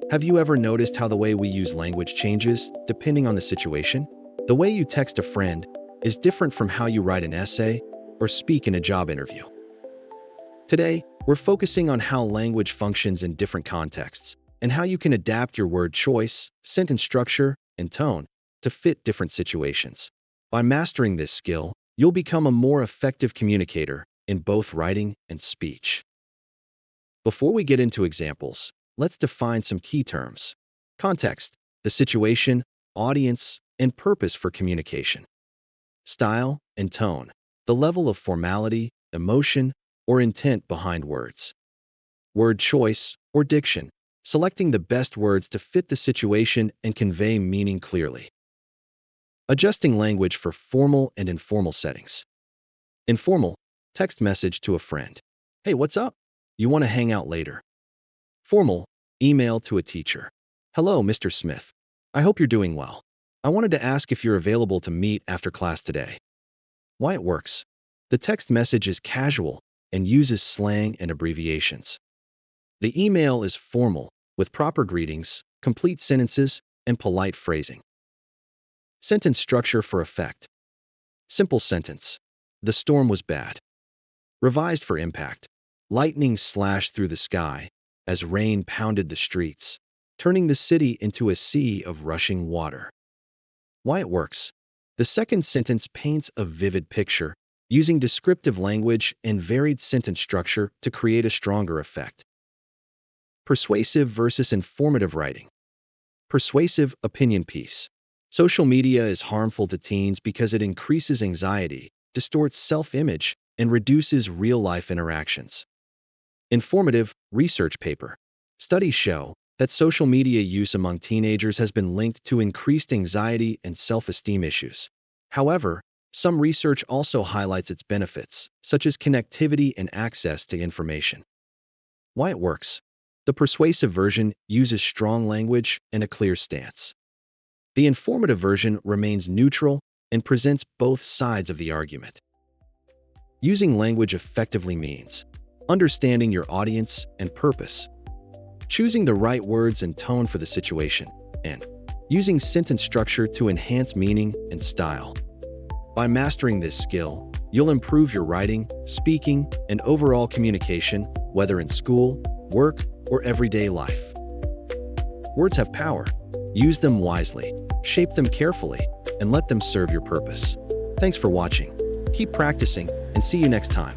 Have you ever noticed how the way we use language changes depending on the situation? The way you text a friend is different from how you write an essay or speak in a job interview. Today, we're focusing on how language functions in different contexts and how you can adapt your word choice, sentence structure, and tone to fit different situations. By mastering this skill, you'll become a more effective communicator in both writing and speech. Before we get into examples, let's define some key terms. Context, the situation, audience, and purpose for communication. Style and tone, the level of formality, emotion, or intent behind words. Word choice or diction, selecting the best words to fit the situation and convey meaning clearly. Adjusting language for formal and informal settings. Informal, text message to a friend. Hey, what's up? You want to hang out later? Formal, email to a teacher. Hello, Mr. Smith. I hope you're doing well. I wanted to ask if you're available to meet after class today. Why it works. The text message is casual and uses slang and abbreviations. The email is formal, with proper greetings, complete sentences, and polite phrasing. Sentence structure for effect. Simple sentence. The storm was bad. Revised for impact. Lightning slashed through the sky as rain pounded the streets, turning the city into a sea of rushing water. Why it works. The second sentence paints a vivid picture, using descriptive language and varied sentence structure to create a stronger effect. Persuasive versus informative writing. Persuasive opinion piece. Social media is harmful to teens because it increases anxiety, distorts self-image, and reduces real-life interactions. Informative research paper. Studies show that social media use among teenagers has been linked to increased anxiety and self-esteem issues. However, some research also highlights its benefits, such as connectivity and access to information. Why it works. The persuasive version uses strong language and a clear stance. The informative version remains neutral and presents both sides of the argument. Using language effectively means understanding your audience and purpose, choosing the right words and tone for the situation, and using sentence structure to enhance meaning and style. By mastering this skill, you'll improve your writing, speaking, and overall communication, whether in school, work, or everyday life. Words have power. Use them wisely, shape them carefully, and let them serve your purpose. Thanks for watching. Keep practicing, and see you next time.